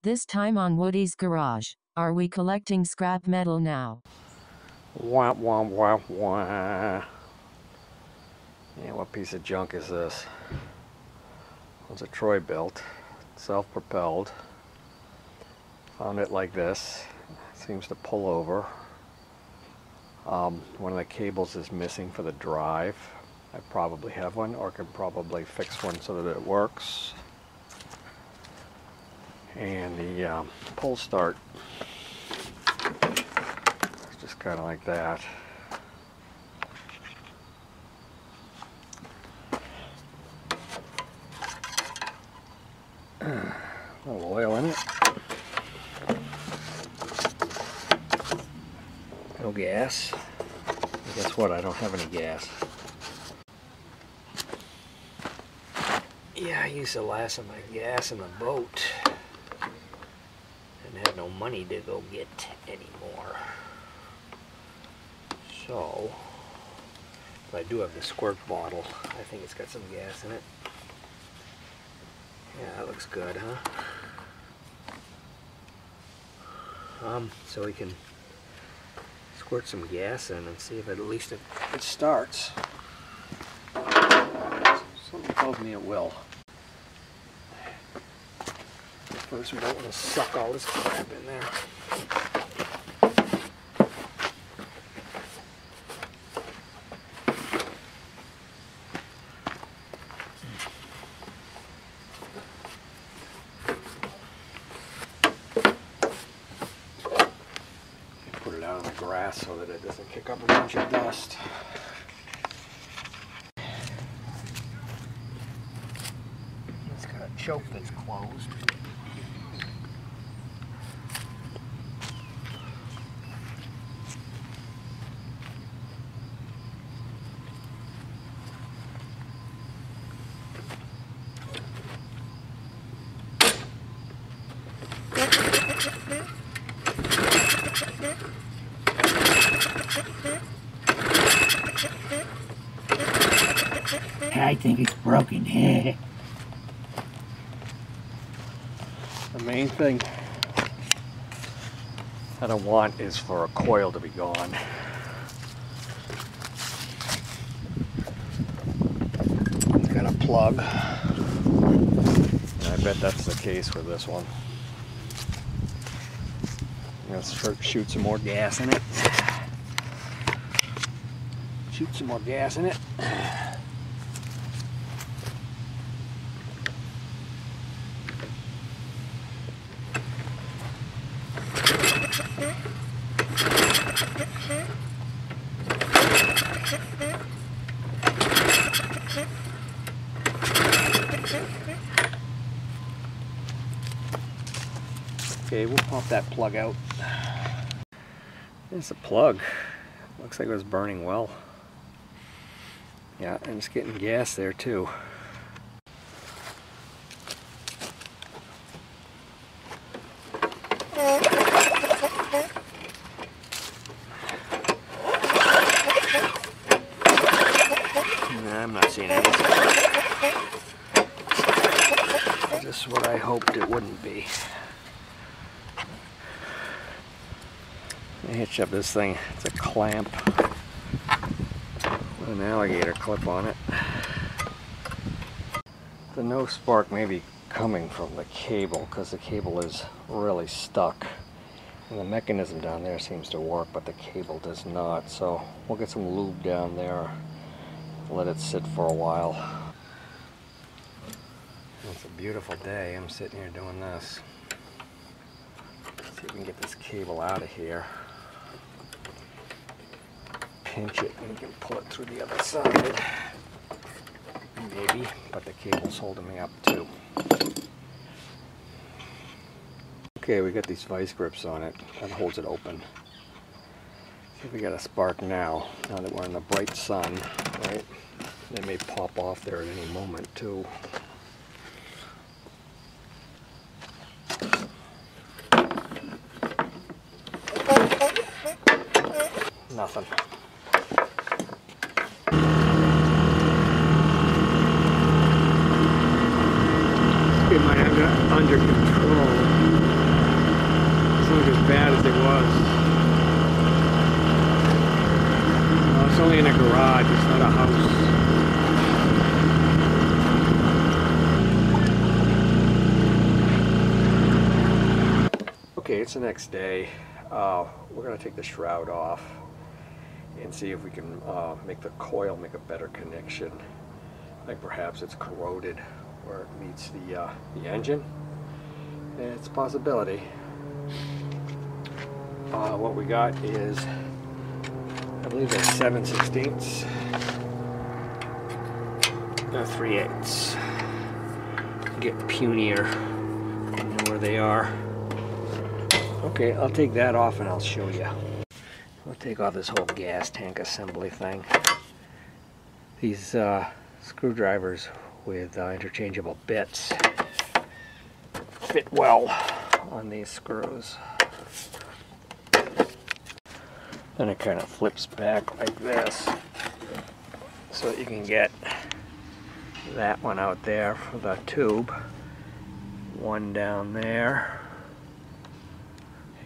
This time on Woody's Garage. Are we collecting scrap metal now? Wah, wah, wah, wah. Yeah, what piece of junk is this? It's a Troy-Bilt, self-propelled. Found it like this. Seems to pull over. One of the cables is missing for the drive. I probably have one, or can probably fix one so that it works. And the pull start is just kind of like that. A little oil in it. No gas. And guess what? I don't have any gas. Yeah, I used the last of my gas in the boat and had no money to go get anymore. So, but I do have the squirt bottle. I think it's got some gas in it. Yeah, that looks good, huh? So we can squirt some gas in and see if at least it starts. Something tells me it will. First, we don't want to suck all this crap in there. Put it out on the grass so that it doesn't kick up a bunch of dust. It's got a choke that's closed. I think it's broken. The main thing that I want is for a coil to be gone. It's got a plug. And I bet that's the case with this one. Let's shoot some more gas in it. Shoot some more gas in it. Okay, we'll pop that plug out. There's the plug. Looks like it was burning well. Yeah, and it's getting gas there too. Nah, I'm not seeing anything. Just what I hoped it wouldn't be. I hitch up this thing. It's a clamp with an alligator clip on it. The no spark may be coming from the cable because the cable is really stuck. And the mechanism down there seems to work, but the cable does not. So we'll get some lube down there, let it sit for a while. It's a beautiful day. I'm sitting here doing this. Let's see if we can get this cable out of here. Pinch it and we can pull it through the other side. Maybe, but the cable's holding me up too. Okay, we got these vice grips on it. That holds it open. See if we got a spark now that we're in the bright sun, right? They may pop off there at any moment too. Nothing. We might have that under control. as bad as it was. Well, it's only in a garage, it's not a house. Okay, it's the next day. We're going to take the shroud off and see if we can make the coil make a better connection. Like perhaps it's corroded where it meets the engine. It's a possibility. What we got is, I believe it's 7/16, 3/8. Get punier, I know where they are. Okay, I'll take that off and I'll show you. I'll take off this whole gas tank assembly thing. These screwdrivers with interchangeable bits fit well on these screws. Then it kind of flips back like this so that you can get that one out there for the tube, one down there,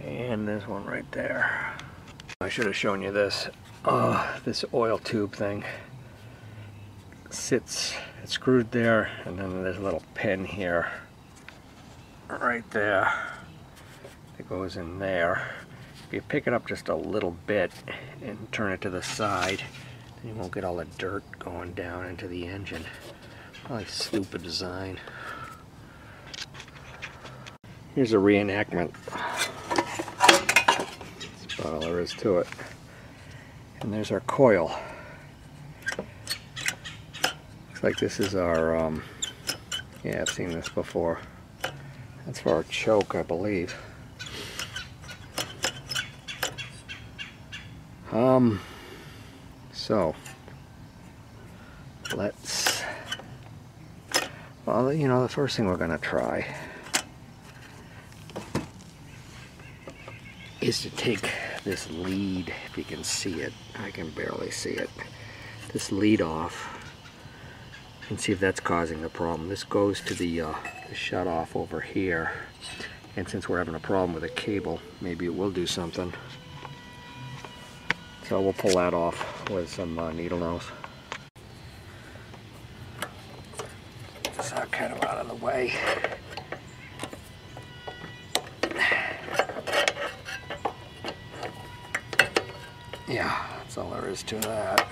and this one right there. I should have shown you this. This oil tube thing sits, it's screwed there, and then there's a little pin here right there that goes in there. If you pick it up just a little bit and turn it to the side, then you won't get all the dirt going down into the engine. Probably stupid design. Here's a reenactment. That's about all there is to it. And there's our coil. Looks like this is our, yeah, I've seen this before. That's for our choke, I believe. So let's, well, you know, the first thing we're going to try is to take this lead, if you can see it, I can barely see it, this lead off and see if that's causing the problem. This goes to the shut off over here, and since we're having a problem with the cable, maybe it will do something. So we'll pull that off with some needle nose. Get that kind of out of the way. Yeah, that's all there is to that.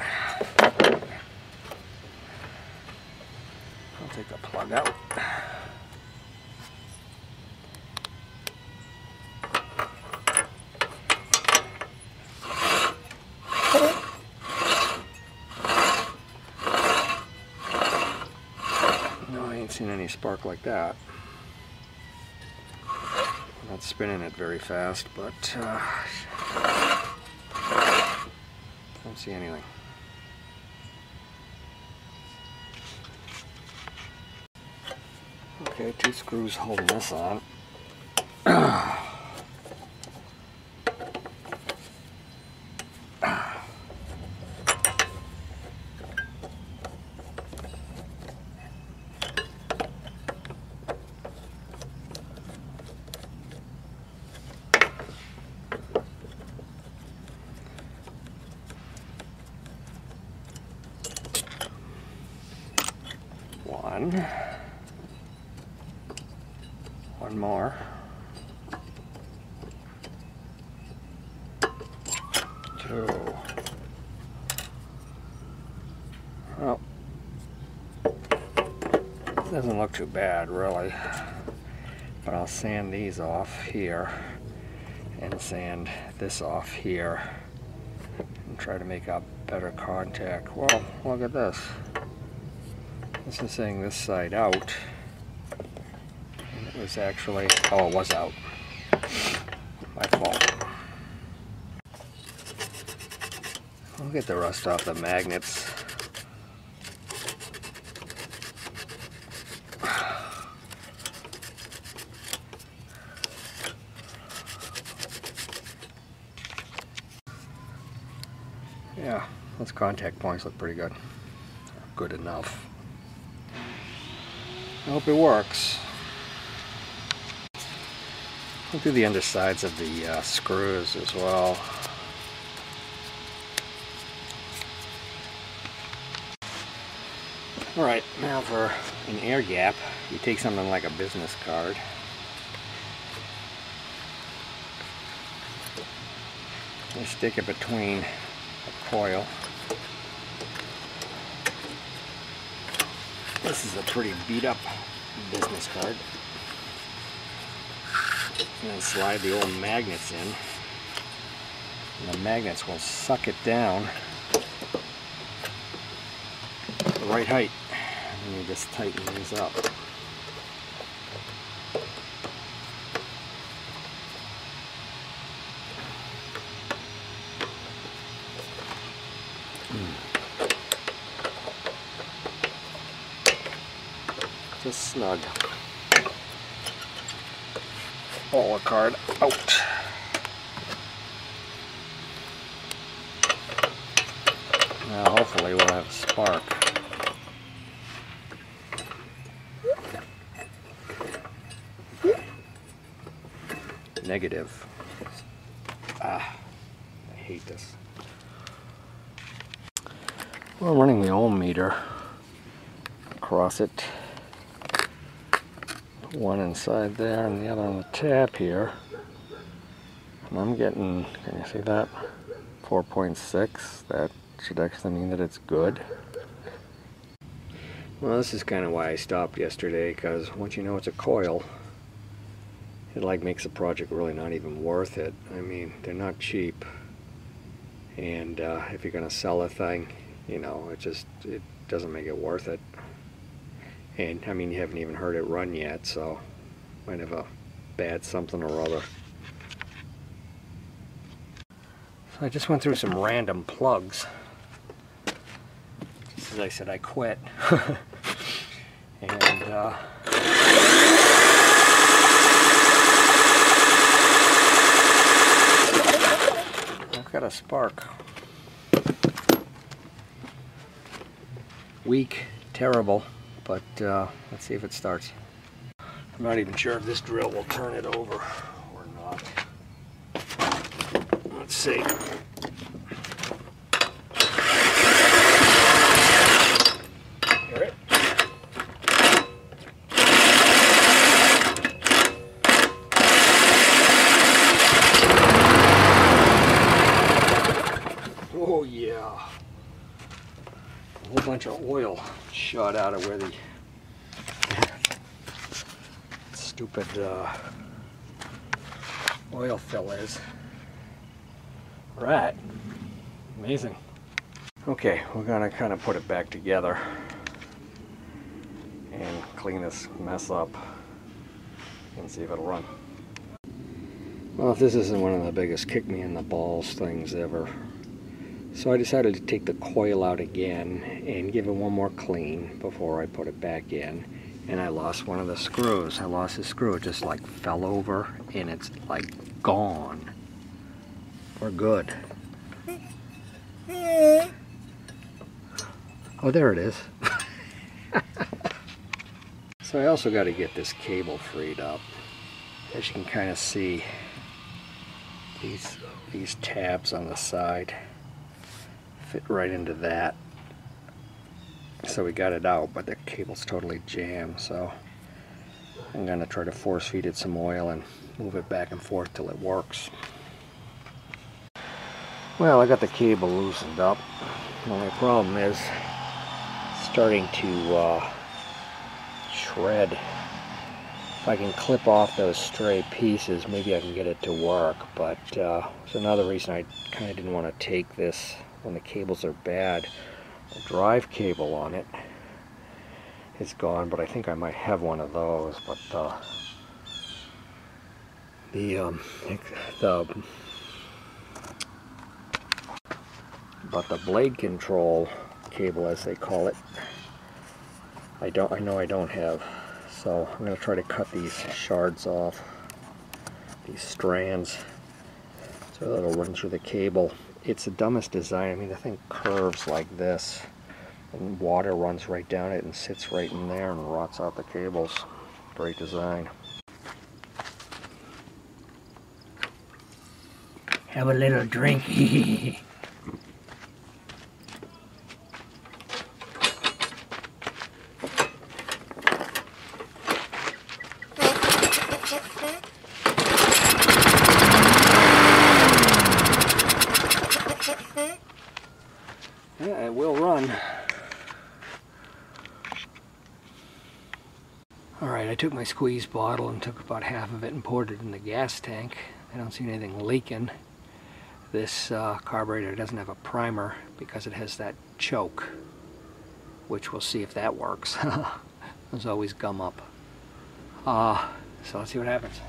I'll take the plug out. No, I ain't seen any spark like that. I'm not spinning it very fast, but don't see anything. Okay, 2 screws holding this on. One more. 2. Well, doesn't look too bad really, but I'll sand these off here and sand this off here and try to make a better contact. Well, look at this. This is saying this side out. And it was actually, oh, it was out. My fault. I'll get the rust off the magnets. Yeah, those contact points look pretty good. Good enough. I hope it works. We'll do the undersides of the screws as well. Alright, now for an air gap, you take something like a business card. You stick it between a coil. This is a pretty beat up business card. And then slide the old magnets in. And the magnets will suck it down the right height. And you just tighten these up. Just snug. Pull the card out. Now hopefully we'll have a spark. Negative. I hate this. We're running the ohm meter across it. One inside there and the other on the tap here. And I'm getting, can you see that? 4.6. That should actually mean that it's good. Well, this is kind of why I stopped yesterday, because once you know it's a coil, it like makes the project really not even worth it. I mean, they're not cheap. And if you're going to sell a thing, you know, it doesn't make it worth it. And I mean, you haven't even heard it run yet, so might have a bad something or other. So I just went through some random plugs. Just as I said, I quit. And I've got a spark. Weak, terrible. But let's see if it starts. I'm not even sure if this drill will turn it over or not. Let's see. Hear it? Oh yeah. A whole bunch of oil shot out of where the stupid oil fill is. Right. Amazing. Okay, we're gonna kind of put it back together and clean this mess up and see if it'll run. Well, if this isn't one of the biggest kick me in the balls things ever. So I decided to take the coil out again and give it one more clean before I put it back in. And I lost one of the screws. I lost the screw. It just like fell over and it's like gone. For good. Oh, there it is. So I also got to get this cable freed up. As you can kind of see, these tabs on the side fit right into that. So we got it out, but the cable's totally jammed, so I'm gonna try to force feed it some oil and move it back and forth till it works. Well, I got the cable loosened up. The only problem is starting to shred. If I can clip off those stray pieces, maybe I can get it to work, but it's another reason I kind of didn't want to take this when the cables are bad. The drive cable on it is gone, but I think I might have one of those. But the blade control cable, as they call it, I know I don't have. So I'm going to try to cut these shards off, these strands, so that it'll run through the cable. It's the dumbest design. I mean, the thing curves like this, and water runs right down it and sits right in there and rots out the cables. Great design. have a little drink. Yeah, it will run. Alright, I took my squeeze bottle and took about half of it and poured it in the gas tank. I don't see anything leaking. This carburetor doesn't have a primer because it has that choke, which we'll see if that works. Those always gum up. So let's see what happens.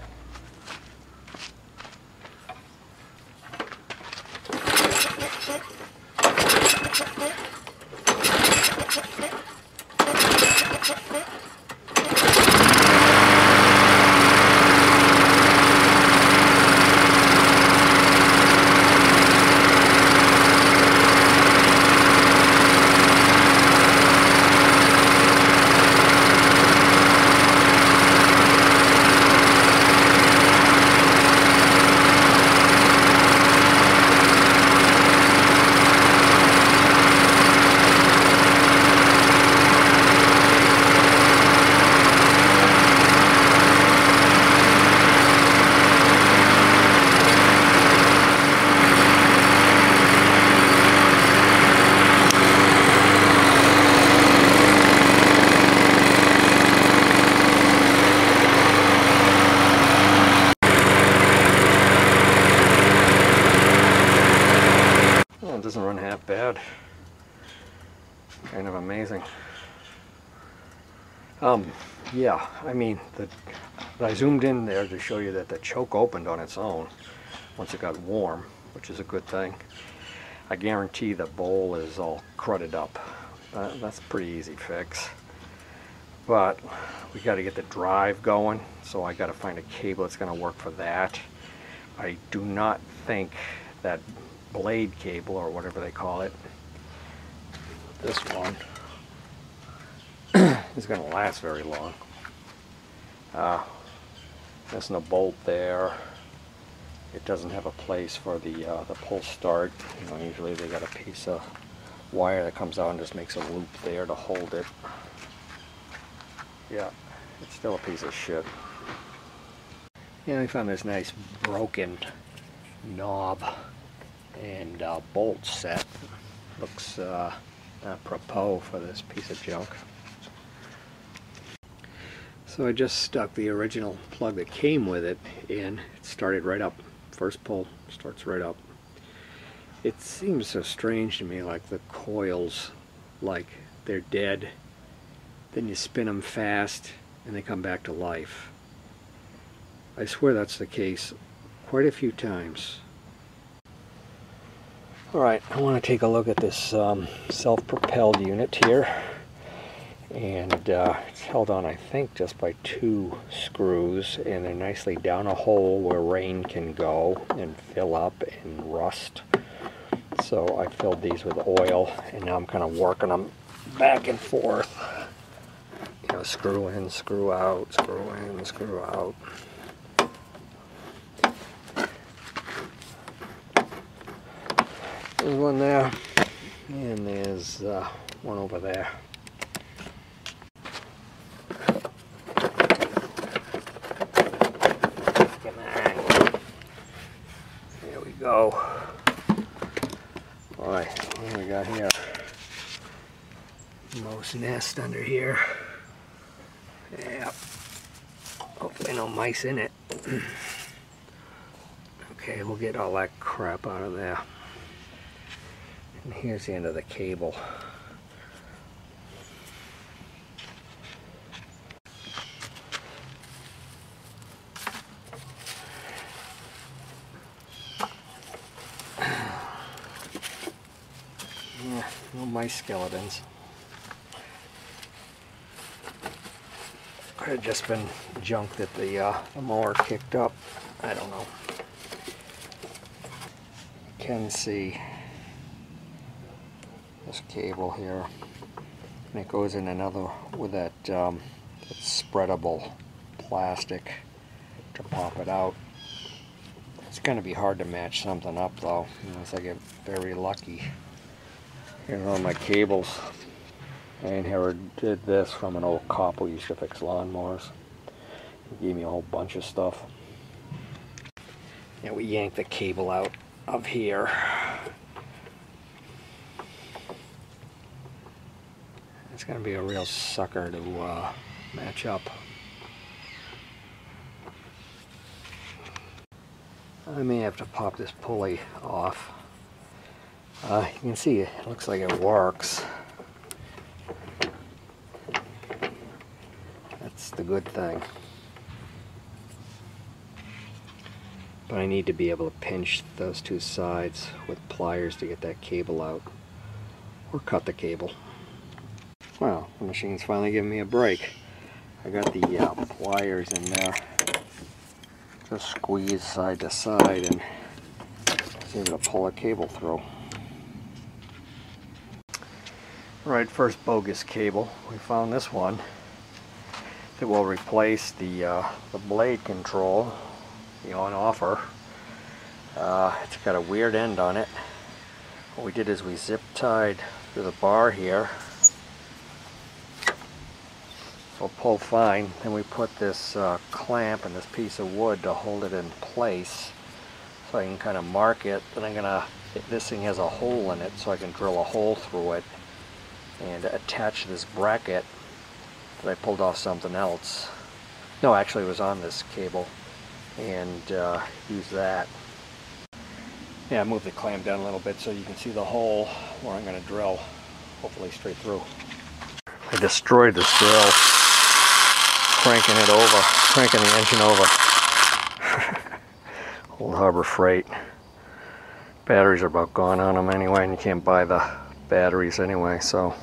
Well, it doesn't run half bad. Kind of amazing. Yeah, I mean, I zoomed in there to show you that the choke opened on its own once it got warm, which is a good thing. I guarantee the bowl is all crudded up. That's a pretty easy fix. But we got to get the drive going, so I got to find a cable that's going to work for that. I do not think that blade cable, or whatever they call it, this one, is going to last very long. There's no bolt there. It doesn't have a place for the pull start. You know, usually they got a piece of wire that comes out and just makes a loop there to hold it. Yeah, it's still a piece of shit. Yeah, I found this nice broken knob and bolt set. Looks apropos for this piece of junk. So I just stuck the original plug that came with it in. It started right up. First pull starts right up. It seems so strange to me, like the coils, like they're dead. Then you spin them fast and they come back to life. I swear that's the case quite a few times. Alright, I want to take a look at this self-propelled unit here. And it's held on, I think, just by 2 screws, and they're nicely down a hole where rain can go and fill up and rust. So I filled these with oil, and now I'm kind of working them back and forth. You know, screw in, screw out, screw in, screw out. There's one there, and there's one over there. There we go. Alright, what do we got here? Mouse nest under here. Yeah. Hopefully no mice in it. Okay, we'll get all that crap out of there. And here's the end of the cable. Yeah, no mice skeletons. Could have just been junk that the mower kicked up. I don't know. You can see this cable here, and it goes in another with that spreadable plastic to pop it out. It's going to be hard to match something up though, unless I get very lucky. Here's all my cables. I inherited this from an old cop who used to fix lawnmowers. He gave me a whole bunch of stuff. And we yanked the cable out of here. It's going to be a real sucker to match up. I may have to pop this pulley off. You can see it looks like it works. That's the good thing. But I need to be able to pinch those two sides with pliers to get that cable out. Or cut the cable. Well, the machine's finally giving me a break. I got the pliers in there. Just squeeze side to side and see if it'll pull a cable through. Right, first bogus cable. We found this one that will replace the blade control, the on-offer. It's got a weird end on it. What we did is we zip tied through the bar here. It'll pull fine. Then we put this clamp and this piece of wood to hold it in place so I can kind of mark it. Then this thing has a hole in it so I can drill a hole through it and attach this bracket that I pulled off something else. No, actually it was on this cable, and use that. Yeah, I moved the clamp down a little bit so you can see the hole where I'm going to drill, hopefully straight through. I destroyed this drill, cranking the engine over. Old Harbor Freight. Batteries are about gone on them anyway, and you can't buy the batteries anyway, so.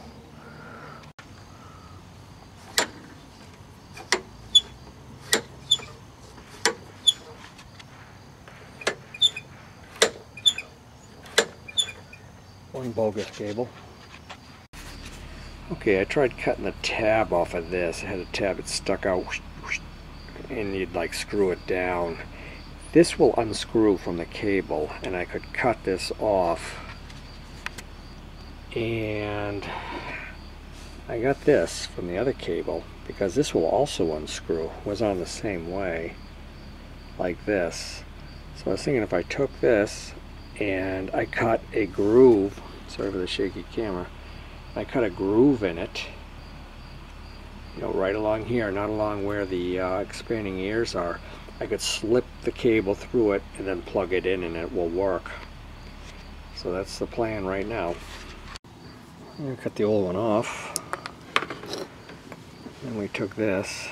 One bogus cable. Okay, I tried cutting the tab off of this. I had a tab that stuck out, and you'd like screw it down. This will unscrew from the cable, and I could cut this off. And I got this from the other cable because this will also unscrew. It was on the same way, like this. So I was thinking if I took this and I cut a groove, sorry for the shaky camera, I cut a groove in it, you know, right along here, not along where the expanding ears are. I could slip the cable through it and then plug it in and it will work. So that's the plan right now. I'm going to cut the old one off. Then we took this,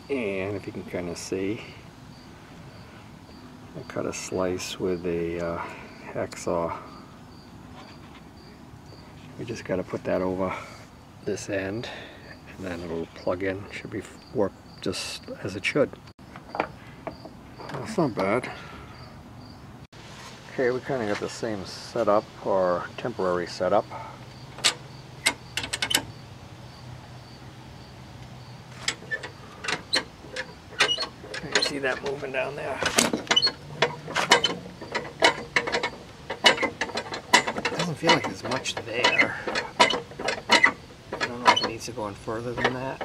and if you can kind of see, I cut a slice with a hacksaw. We just got to put that over this end, and then it'll plug in. Should be work just as it should. That's not bad. Okay, we kind of got the same setup, or temporary setup. You can see that moving down there. Doesn't feel like there's much there. I don't know if it needs to go on further than that.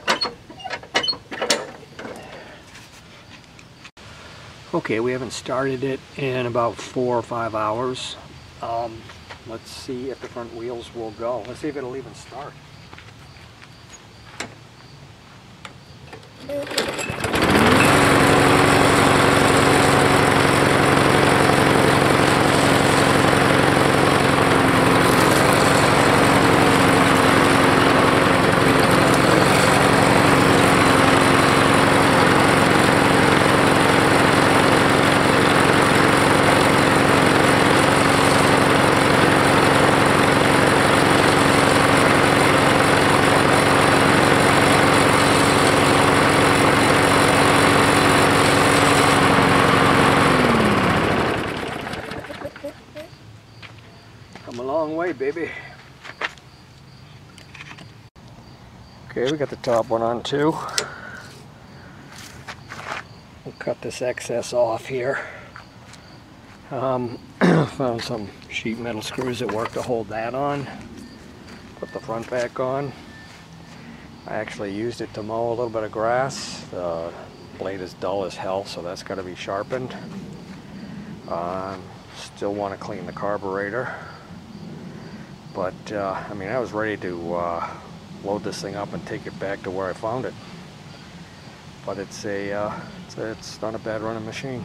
Okay, we haven't started it in about 4 or 5 hours. Let's see if the front wheels will go. Let's see if it'll even start. Come a long way, baby. Okay, we got the top one on too. We'll cut this excess off here. Found some sheet metal screws that work to hold that on. Put the front back on. I actually used it to mow a little bit of grass. The blade is dull as hell, so that's got to be sharpened. Still want to clean the carburetor. But, I mean, I was ready to load this thing up and take it back to where I found it. But it's not a bad running machine.